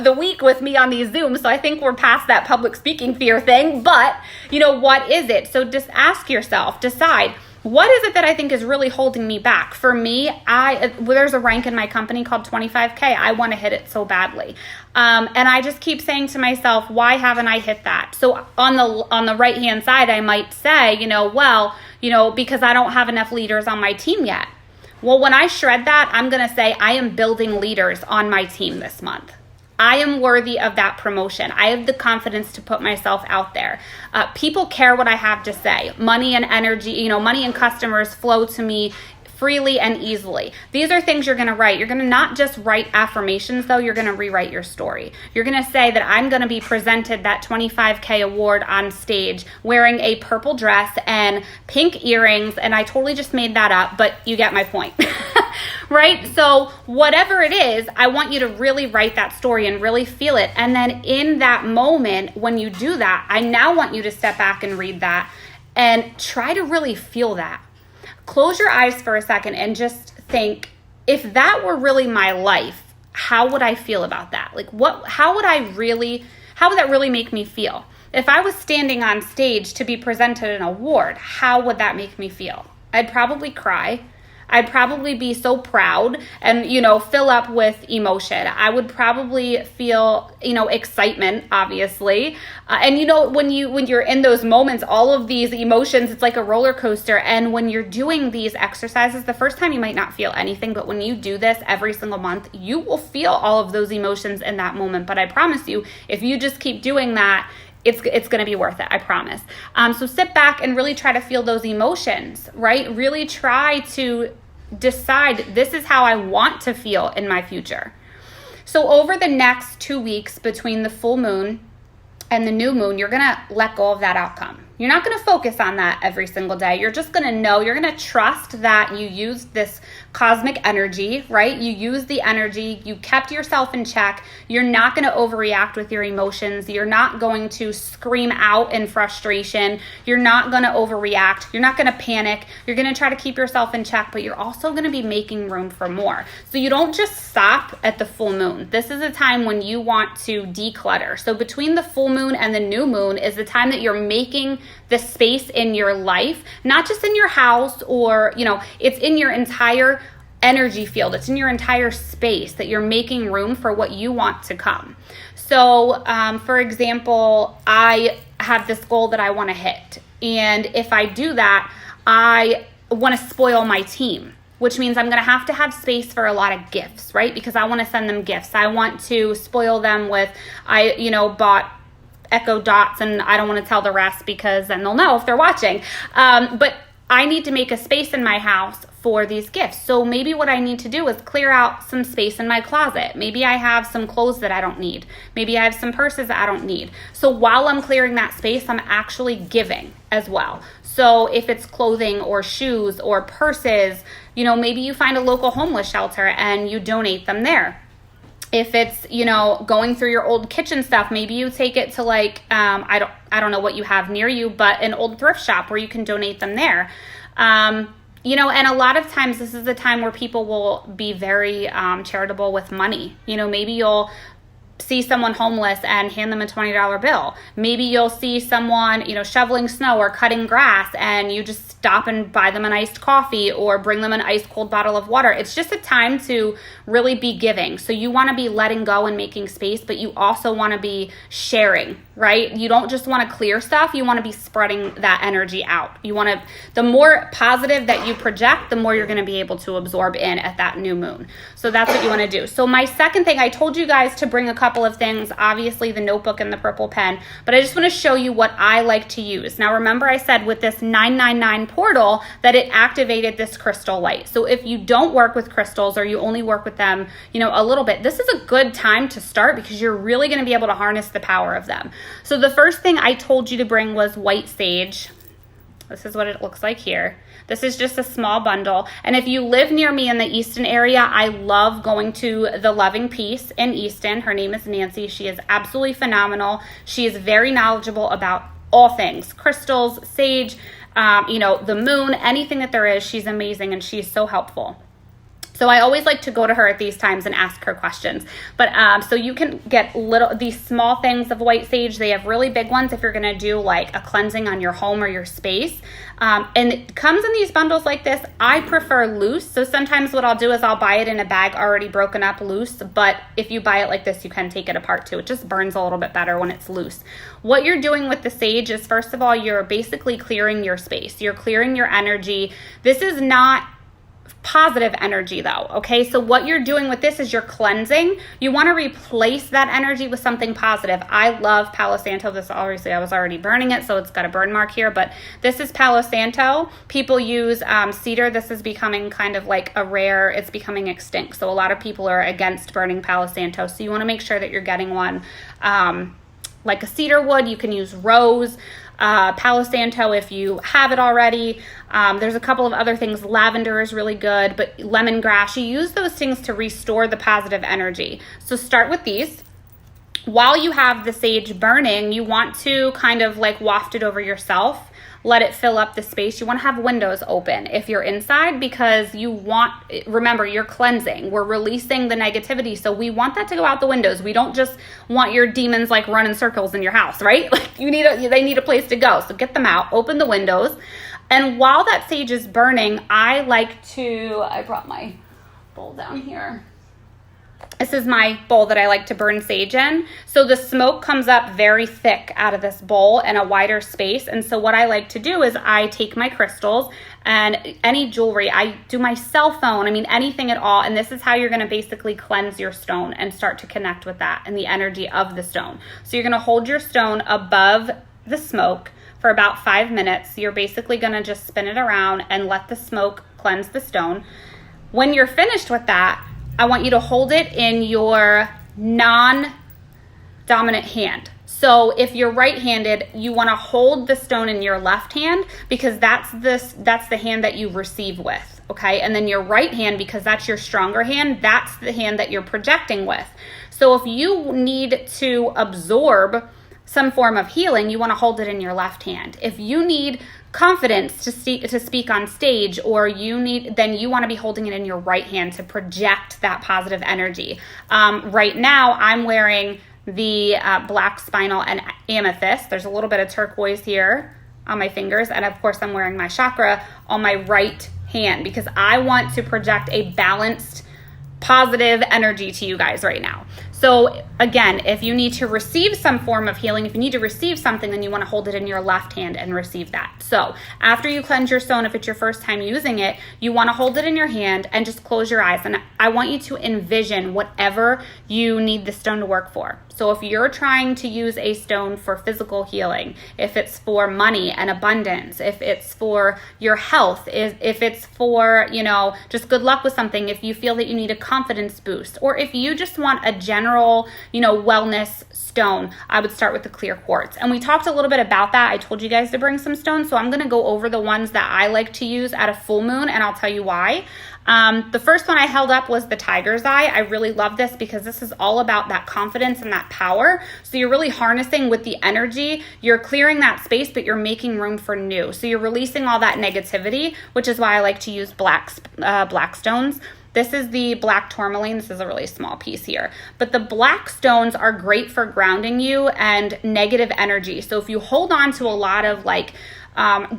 the week with me on these Zooms. So I think we're past that public speaking fear thing, but what is it? So just ask yourself, decide, what is it that I think is really holding me back? For me, there's a rank in my company called 25K. I want to hit it so badly. And I just keep saying to myself, why haven't I hit that? So on the right-hand side, I might say, because I don't have enough leaders on my team yet. Well, when I shred that, I'm going to say, I am building leaders on my team this month. I am worthy of that promotion. I have the confidence to put myself out there. People care what I have to say. Money and energy, money and customers flow to me freely and easily. These are things you're going to write. You're going to not just write affirmations, though. You're going to rewrite your story. You're going to say that I'm going to be presented that 25K award on stage wearing a purple dress and pink earrings. And I totally just made that up, but you get my point. Right? So whatever it is, I want you to really write that story and really feel it. And then in that moment, when you do that, I now want you to step back and read that and try to really feel that. close your eyes for a second and just think, if that were really my life, how would I feel about that? Like how would that really make me feel? If I was standing on stage to be presented an award, how would that make me feel? I'd probably cry. I'd probably be so proud and, fill up with emotion. I would probably feel, excitement, obviously. And when you're in those moments, all of these emotions, it's like a roller coaster. And when you're doing these exercises, the first time you might not feel anything, but when you do this every single month, you will feel all of those emotions in that moment. But I promise you, if you just keep doing that, it's going to be worth it, I promise. So sit back and really try to feel those emotions, right? Really try to decide, this is how I want to feel in my future. So over the next 2 weeks between the full moon and the new moon, you're going to let go of that outcome. You're not going to focus on that every single day. You're just going to know, you're going to trust that you used this cosmic energy, right? You used the energy, you kept yourself in check. You're not going to overreact with your emotions. You're not going to scream out in frustration. You're not going to overreact. You're not going to panic. You're going to try to keep yourself in check, but you're also going to be making room for more. So you don't just stop at the full moon. This is a time when you want to declutter. So between the full moon and the new moon is the time that you're making the space in your life, not just in your house or, it's in your entire energy field. It's in your entire space that you're making room for what you want to come. So, for example, I have this goal that I want to hit. And if I do that, I want to spoil my team, which means I'm going to have space for a lot of gifts, right? Because I want to send them gifts. I want to spoil them with, bought Echo Dots, and I don't want to tell the rest because then they'll know if they're watching. But I need to make a space in my house for these gifts. So maybe what I need to do is clear out some space in my closet. Maybe I have some clothes that I don't need. Maybe I have some purses that I don't need. So while I'm clearing that space, I'm actually giving as well. So if it's clothing or shoes or purses, maybe you find a local homeless shelter and you donate them there. If it's, going through your old kitchen stuff, maybe you take it to I don't know what you have near you, but an old thrift shop where you can donate them there. And a lot of times this is the time where people will be very charitable with money. Maybe you'll see someone homeless and hand them a $20 bill. Maybe you'll see someone, shoveling snow or cutting grass and you just stop and buy them an iced coffee or bring them an ice cold bottle of water. It's just a time to really be giving. So you want to be letting go and making space, but you also want to be sharing, right? You don't just want to clear stuff. You want to be spreading that energy out. The more positive that you project, the more you're going to be able to absorb in at that new moon. So that's what you want to do. So my second thing, I told you guys to bring a couple of things, obviously the notebook and the purple pen, but I just want to show you what I like to use. Now, remember I said with this 999 portal that it activated this crystal light. So if you don't work with crystals or you only work with them, a little bit, this is a good time to start because you're really going to be able to harness the power of them. So the first thing I told you to bring was white sage. This is what it looks like here. This is just a small bundle. And if you live near me in the Easton area, I love going to the Loving Peace in Easton. Her name is Nancy. She is absolutely phenomenal. She is very knowledgeable about all things, crystals, sage, the moon, anything that there is. She's amazing and she's so helpful. So I always like to go to her at these times and ask her questions. But so you can get these small things of white sage. They have really big ones if you're going to do like a cleansing on your home or your space. And it comes in these bundles like this. I prefer loose. So sometimes what I'll do is I'll buy it in a bag already broken up loose. But if you buy it like this, you can take it apart too. It just burns a little bit better when it's loose. What you're doing with the sage is, first of all, you're basically clearing your space. You're clearing your energy. This is not positive energy though, okay? So what you're doing with this is you're cleansing. You want to replace that energy with something positive. I love Palo Santo. This, obviously I was already burning it, so it's got a burn mark here, but this is Palo Santo. People use cedar. This is becoming kind of like a rare, it's becoming extinct. So a lot of people are against burning Palo Santo. So you want to make sure that you're getting one like a cedar wood. You can use rose, Palo Santo if you have it already. There's a couple of other things. Lavender is really good, but lemongrass, you use those things to restore the positive energy. So start with these. While you have the sage burning, you want to kind of like waft it over yourself. let it fill up the space. You want to have windows open if you're inside, because remember, you're cleansing. We're releasing the negativity. So we want that to go out the windows. We don't just want your demons like running circles in your house, right? Like they need a place to go. So get them out, open the windows. And while that sage is burning, I brought my bowl down here. This is my bowl that I like to burn sage in. So the smoke comes up very thick out of this bowl in a wider space. And so what I like to do is I take my crystals and any jewelry, I do my cell phone, anything at all. And this is how you're going to basically cleanse your stone and start to connect with that and the energy of the stone. So you're going to hold your stone above the smoke for about 5 minutes. You're basically going to just spin it around and let the smoke cleanse the stone. When you're finished with that, I want you to hold it in your non-dominant hand. So if you're right-handed, you want to hold the stone in your left hand, because that's the hand that you receive with, okay? And then your right hand, because that's your stronger hand, that's the hand that you're projecting with. So if you need to absorb some form of healing, you want to hold it in your left hand. If you need confidence to speak on stage, then you want to be holding it in your right hand to project that positive energy. Right now, I'm wearing the black spinel and amethyst. There's a little bit of turquoise here on my fingers, and of course, I'm wearing my chakra on my right hand because I want to project a balanced, positive energy to you guys right now. So again, if you need to receive some form of healing, if you need to receive something, then you want to hold it in your left hand and receive that. So after you cleanse your stone, if it's your first time using it, you want to hold it in your hand and just close your eyes. And I want you to envision whatever you need the stone to work for. So if you're trying to use a stone for physical healing, if it's for money and abundance, if it's for your health, if it's for, just good luck with something, if you feel that you need a confidence boost, or if you just want a general, wellness stone, I would start with the clear quartz. And we talked a little bit about that. I told you guys to bring some stones. So I'm going to go over the ones that I like to use at a full moon, and I'll tell you why. The first one I held up was the tiger's eye. I really love this because this is all about that confidence and that power. So you're really harnessing with the energy. You're clearing that space, but you're making room for new. So you're releasing all that negativity, which is why I like to use black stones. This is the black tourmaline. This is a really small piece here. But the black stones are great for grounding you and negative energy. So if you hold on to a lot of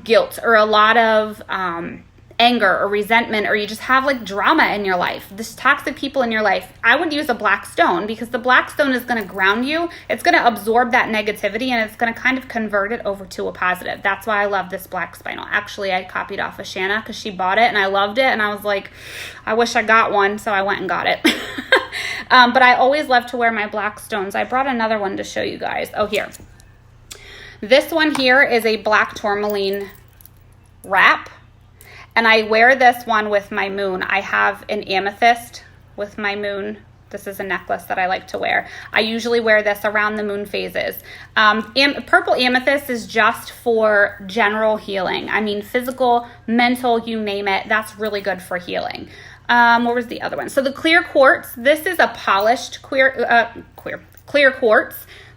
guilt or a lot of anger or resentment, or you just have drama in your life, this toxic people in your life, I would use a black stone because the black stone is going to ground you. It's going to absorb that negativity and it's going to kind of convert it over to a positive. That's why I love this black spinel. Actually, I copied off of Shanna because she bought it and I loved it. And I was like, I wish I got one. So I went and got it. But I always love to wear my black stones. I brought another one to show you guys. Oh, here. This one here is a black tourmaline wrap. And I wear this one with my moon. I have an amethyst with my moon. This is a necklace that I like to wear. I usually wear this around the moon phases. Purple amethyst is just for general healing. Physical, mental, you name it. That's really good for healing. What was the other one? So the clear quartz. This is a polished clear quartz.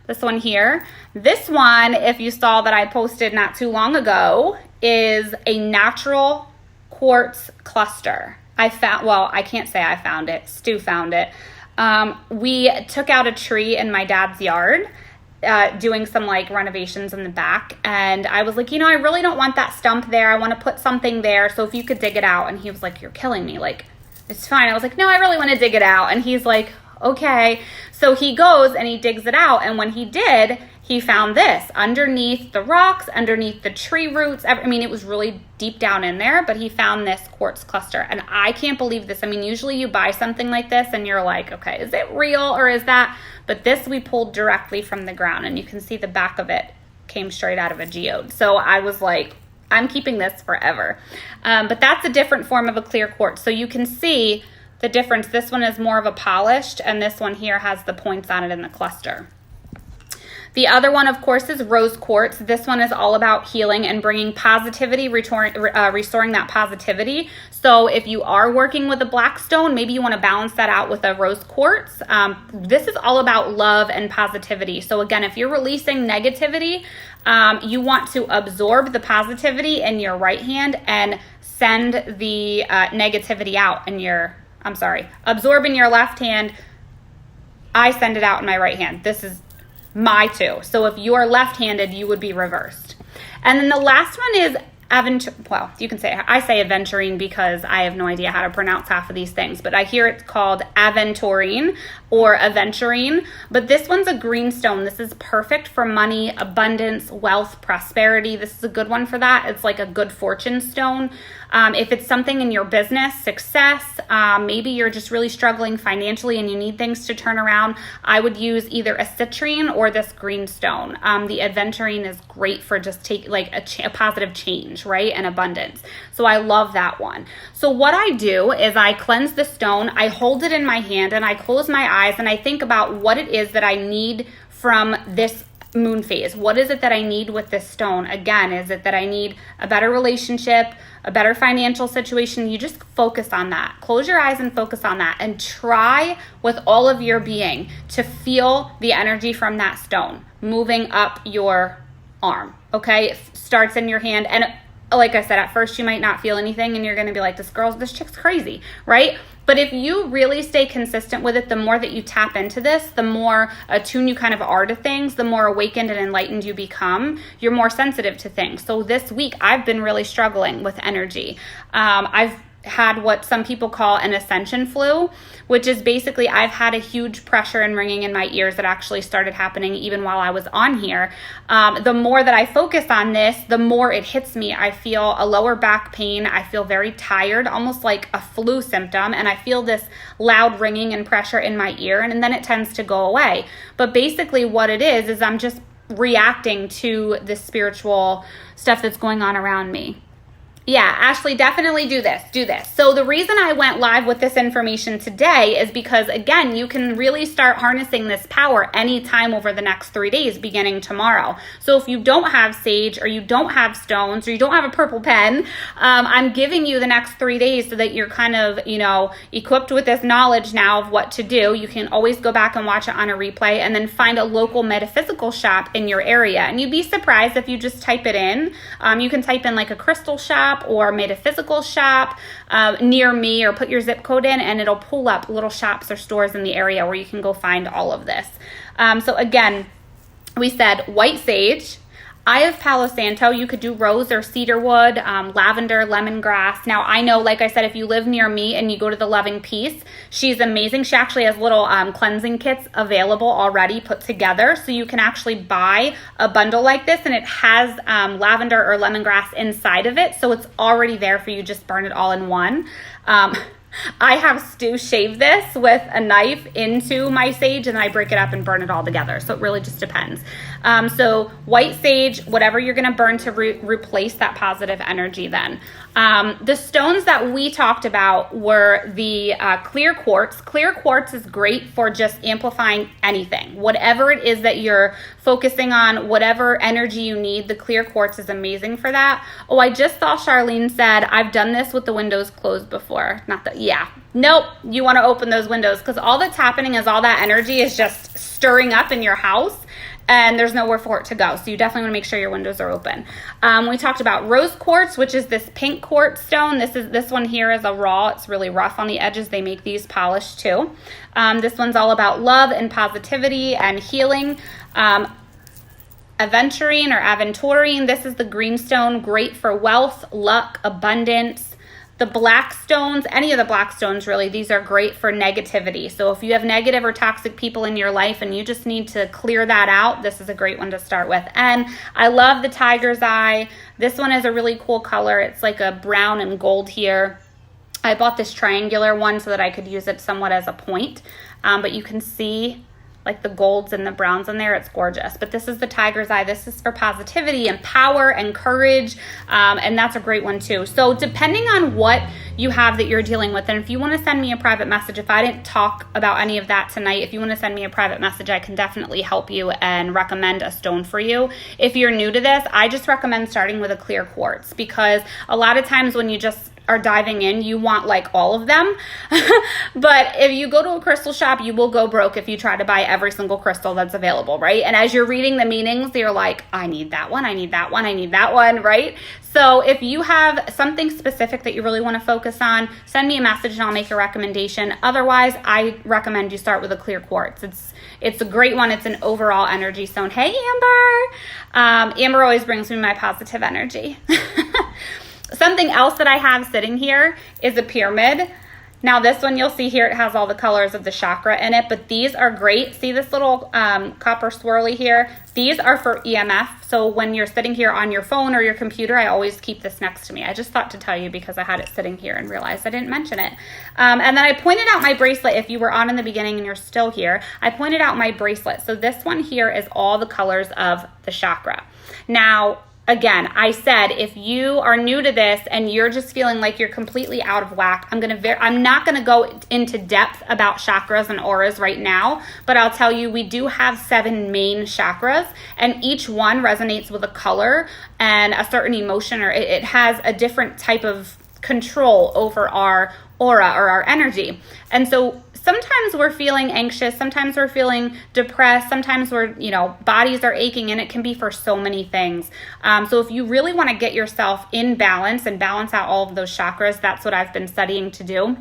This one here. This one, if you saw that I posted not too long ago, is a natural quartz cluster. I can't say I found it. Stu found it. We took out a tree in my dad's yard, doing some renovations in the back. And I was like, I really don't want that stump there. I want to put something there. So if you could dig it out. And he was like, you're killing me. It's fine. I was like, no, I really want to dig it out. And he's like, okay. So he goes and he digs it out. And when he did, he found this underneath the rocks, underneath the tree roots. It was really deep down in there, but he found this quartz cluster. And I can't believe this. usually you buy something like this and you're like, okay, is it real or is that? But this we pulled directly from the ground, and you can see the back of it came straight out of a geode. So I was like, I'm keeping this forever. But that's a different form of a clear quartz. So you can see the difference. This one is more of a polished, and this one here has the points on it in the cluster. The other one, of course, is rose quartz. This one is all about healing and bringing positivity, restoring that positivity. So if you are working with a black stone, maybe you want to balance that out with a rose quartz. This is all about love and positivity. So again, if you're releasing negativity, you want to absorb the positivity in your right hand and send the negativity out in your, absorb in your left hand. I send it out in my right hand. This is my two. So if you're left-handed, you would be reversed. And then the last one is you can say, I say Aventurine because I have no idea how to pronounce half of these things, but I hear it's called Aventurine or Aventurine. But this one's a green stone. This is perfect for money, abundance, wealth, prosperity. This is a good one for that. It's like a good fortune stone. If it's something in your business, success, maybe you're just really struggling financially and you need things to turn around, I would use either a citrine or this green stone. The Aventurine is great for just a positive change, right? And abundance. So I love that one. So what I do is I cleanse the stone, I hold it in my hand, and I close my eyes and I think about what it is that I need from this moon phase. What is it that I need with this stone? Again, is it that I need a better relationship, a better financial situation? You just focus on that. Close your eyes and focus on that and try with all of your being to feel the energy from that stone moving up your arm. Okay? It starts in your hand, and like I said, at first you might not feel anything and you're going to be like, this chick's crazy, right? But if you really stay consistent with it, the more that you tap into this, the more attuned you kind of are to things, the more awakened and enlightened you become, you're more sensitive to things. So this week, I've been really struggling with energy. I've had what some people call an Ascension Flue, which is basically I've had a huge pressure and ringing in my ears that actually started happening even while I was on here. The more that I focus on this, the more it hits me. I feel a lower back pain. I feel very tired, almost like a flu symptom. And I feel this loud ringing and pressure in my ear. And then it tends to go away. But basically what it is I'm just reacting to the spiritual stuff that's going on around me. Yeah, Ashley, definitely do this. So the reason I went live with this information today is because, again, you can really start harnessing this power anytime over the next 3 days, beginning tomorrow. So if you don't have sage or you don't have stones or you don't have a purple pen, I'm giving you the next 3 days so that you're kind of, equipped with this knowledge now of what to do. You can always go back and watch it on a replay and then find a local metaphysical shop in your area. And you'd be surprised if you just type it in. You can type in like a crystal shop or metaphysical shop near me, or put your zip code in and it'll pull up little shops or stores in the area where you can go find all of this. So again, we said white sage, Eye of Palo Santo. You could do rose or cedar wood, lavender, lemongrass. Now, I know, like I said, if you live near me and you go to the Loving Peace, she's amazing. She actually has little cleansing kits available already put together. So you can actually buy a bundle like this, and it has lavender or lemongrass inside of it. So it's already there for you. Just burn it all in one. I have Stu shave this with a knife into my sage, and then I break it up and burn it all together. So it really just depends. So white sage, whatever you're going to burn to replace that positive energy then. The stones that we talked about were the clear quartz. Clear quartz is great for just amplifying anything. Whatever it is that you're focusing on, whatever energy you need, the clear quartz is amazing for that. Oh, I just saw Charlene said, I've done this with the windows closed before. Not that, yeah. Nope, you want to open those windows because all that's happening is all that energy is just stirring up in your house. And there's nowhere for it to go. So you definitely want to make sure your windows are open. We talked about rose quartz, which is this pink quartz stone. This one here is a raw. It's really rough on the edges. They make these polished too. This one's all about love and positivity and healing. Aventurine or Aventurine. This is the green stone. Great for wealth, luck, abundance. The black stones, any of the black stones really, these are great for negativity. So if you have negative or toxic people in your life and you just need to clear that out, this is a great one to start with. And I love the tiger's eye. This one is a really cool color. It's like a brown and gold here. I bought this triangular one so that I could use it somewhat as a point. But you can see like the golds and the browns in there. It's gorgeous. But this is the tiger's eye. This is for positivity and power and courage. And that's a great one too. So depending on what you have that you're dealing with, and if you want to send me a private message, if I didn't talk about any of that tonight, if you want to send me a private message, I can definitely help you and recommend a stone for you. If you're new to this, I just recommend starting with a clear quartz, because a lot of times when you just are diving in, you want like all of them. But if you go to a crystal shop, you will go broke if you try to buy every single crystal that's available, right? And as you're reading the meanings, you're like, I need that one, I need that one, I need that one, right? So if you have something specific that you really want to focus on, send me a message and I'll make a recommendation. Otherwise, I recommend you start with a clear quartz. It's a great one. It's an overall energy stone. Hey, Amber. Amber always brings me my positive energy. Something else that I have sitting here is a pyramid. Now this one, you'll see here, it has all the colors of the chakra in it, but these are great. See this little copper swirly here? These are for EMF. So when you're sitting here on your phone or your computer, I always keep this next to me. I just thought to tell you because I had it sitting here and realized I didn't mention it. And then I pointed out my bracelet. If you were on in the beginning and you're still here, I pointed out my bracelet. So this one here is all the colors of the chakra. Now, again, I said, if you are new to this and you're just feeling like you're completely out of whack, I'm not going to go into depth about chakras and auras right now, but I'll tell you, we do have 7 main chakras, and each one resonates with a color and a certain emotion, or it has a different type of control over our aura or our energy. And so sometimes we're feeling anxious, sometimes we're feeling depressed, sometimes bodies are aching, and it can be for so many things. So if you really want to get yourself in balance and balance out all of those chakras, that's what I've been studying to do,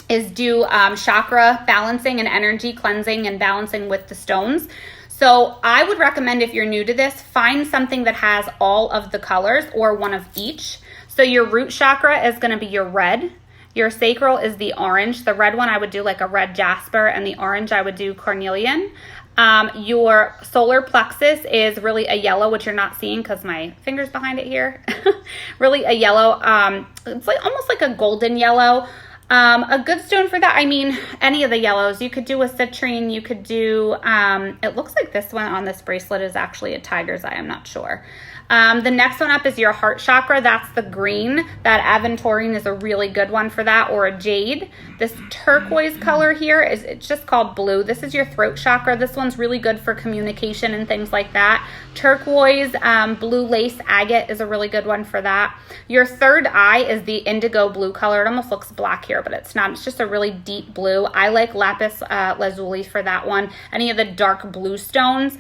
is do chakra balancing and energy cleansing and balancing with the stones. So I would recommend, if you're new to this, find something that has all of the colors or one of each. So your root chakra is going to be your red. Your sacral is the orange. The red one I would do like a red jasper, and the orange I would do cornelian. Your solar plexus is really a yellow, which you're not seeing because my finger's behind it here. Really a yellow. It's like almost like a golden yellow. A good stone for that, I mean, any of the yellows. You could do a citrine. You could do, it looks like this one on this bracelet is actually a tiger's eye. I'm not sure. The next one up is your heart chakra. That's the green. That Aventurine is a really good one for that, or a jade. This turquoise color here it's just called blue. This is your throat chakra. This one's really good for communication and things like that. Turquoise, blue lace agate is a really good one for that. Your third eye is the indigo blue color. It almost looks black here, but it's not. It's just a really deep blue. I like lapis lazuli for that one. Any of the dark blue stones.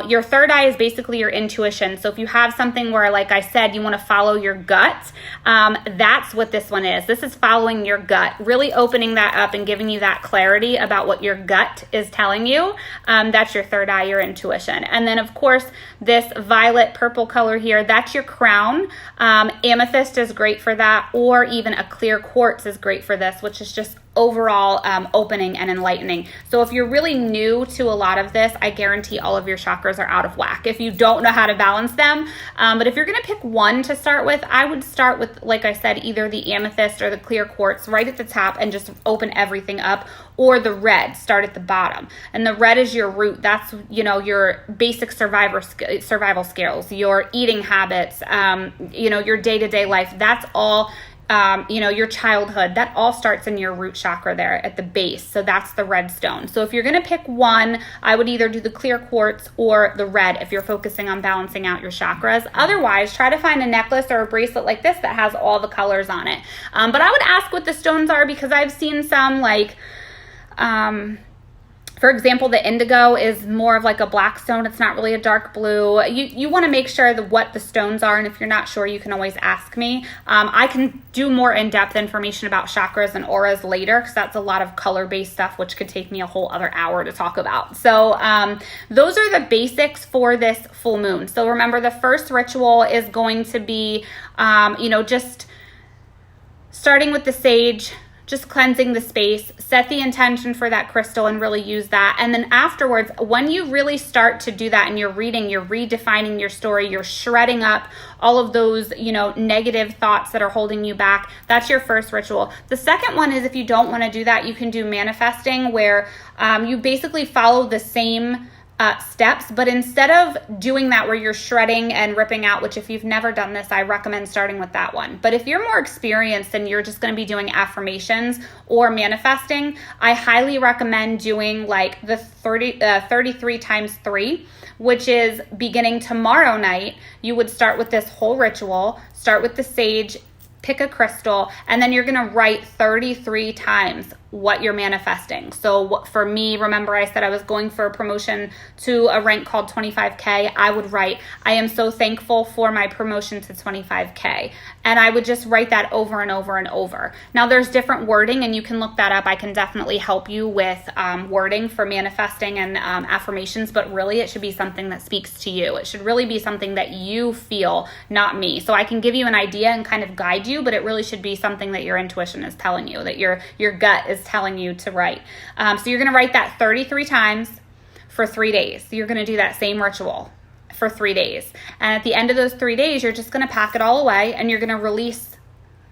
Your third eye is basically your intuition. So if you have something where, like I said, you want to follow your gut, that's what this one is. This is following your gut, really opening that up and giving you that clarity about what your gut is telling you. That's your third eye, your intuition. And then, of course, this violet purple color here, that's your crown. Amethyst is great for that, or even a clear quartz is great for this, which is just overall opening and enlightening. So if you're really new to a lot of this, I guarantee all of your chakras are out of whack if you don't know how to balance them. But if you're going to pick one to start with, I would start with, like I said, either the amethyst or the clear quartz right at the top and just open everything up, or the red, start at the bottom. And the red is your root. That's, your basic survival skills, your eating habits, your day-to-day life. That's all your childhood, that all starts in your root chakra there at the base. So that's the red stone. So if you're going to pick one, I would either do the clear quartz or the red if you're focusing on balancing out your chakras. Otherwise, try to find a necklace or a bracelet like this that has all the colors on it. But I would ask what the stones are, because I've seen some like, for example, the indigo is more of like a black stone. It's not really a dark blue. You want to make sure what the stones are, and if you're not sure, you can always ask me. I can do more in-depth information about chakras and auras later, because that's a lot of color-based stuff, which could take me a whole other hour to talk about. So those are the basics for this full moon. So remember, the first ritual is going to be, just starting with the sage, just cleansing the space, set the intention for that crystal and really use that. And then afterwards, when you really start to do that and you're reading, you're redefining your story, you're shredding up all of those, negative thoughts that are holding you back. That's your first ritual. The second one is, if you don't want to do that, you can do manifesting, where you basically follow the same steps, but instead of doing that where you're shredding and ripping out, which if you've never done this, I recommend starting with that one. But if you're more experienced and you're just going to be doing affirmations or manifesting, I highly recommend doing like the 33 times 3, which is beginning tomorrow night. You would start with this whole ritual, start with the sage, pick a crystal, and then you're going to write 33 times what you're manifesting. So for me, remember I said I was going for a promotion to a rank called 25K. I would write, I am so thankful for my promotion to 25K. And I would just write that over and over and over. Now there's different wording, and you can look that up. I can definitely help you with wording for manifesting and affirmations, but really it should be something that speaks to you. It should really be something that you feel, not me. So I can give you an idea and kind of guide you, but it really should be something that your intuition is telling you, that your gut is telling you to write. So you're going to write that 33 times for 3 days. So you're going to do that same ritual for 3 days. And at the end of those 3 days, you're just going to pack it all away and you're going to release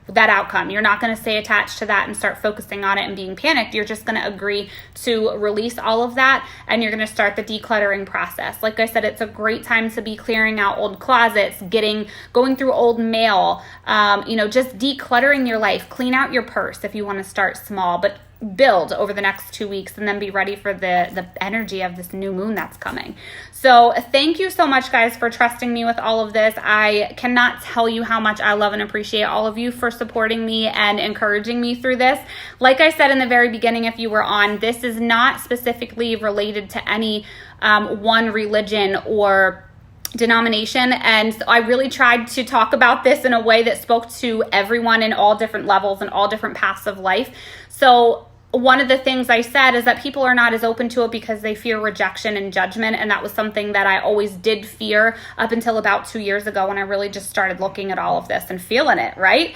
that outcome. You're not going to stay attached to that and start focusing on it and being panicked. You're just going to agree to release all of that, and you're going to start the decluttering process. Like I said, it's a great time to be clearing out old closets, going through old mail, just decluttering your life. Clean out your purse if you want to start small, but build over the next 2 weeks and then be ready for the energy of this new moon that's coming. So thank you so much, guys, for trusting me with all of this. I cannot tell you how much I love and appreciate all of you for supporting me and encouraging me through this. Like I said in the very beginning, if you were on, this is not specifically related to any one religion or denomination, and I really tried to talk about this in a way that spoke to everyone in all different levels and all different paths of life. So one of the things I said is that people are not as open to it because they fear rejection and judgment, and that was something that I always did fear up until about 2 years ago when I really just started looking at all of this and feeling it, right?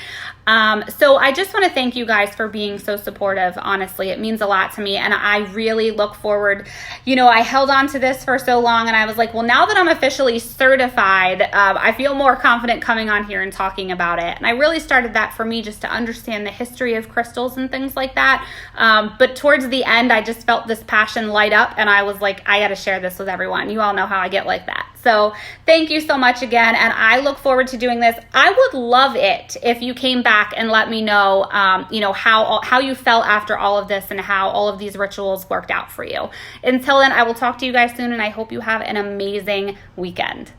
So I just want to thank you guys for being so supportive. Honestly, it means a lot to me, and I really look forward. I held on to this for so long, and I was like, well, now that I'm officially certified, I feel more confident coming on here and talking about it. And I really started that for me just to understand the history of crystals and things like that. But towards the end, I just felt this passion light up, and I was like, I got to share this with everyone. You all know how I get like that. So thank you so much again, and I look forward to doing this. I would love it if you came back and let me know, how you felt after all of this and how all of these rituals worked out for you. Until then, I will talk to you guys soon, and I hope you have an amazing weekend.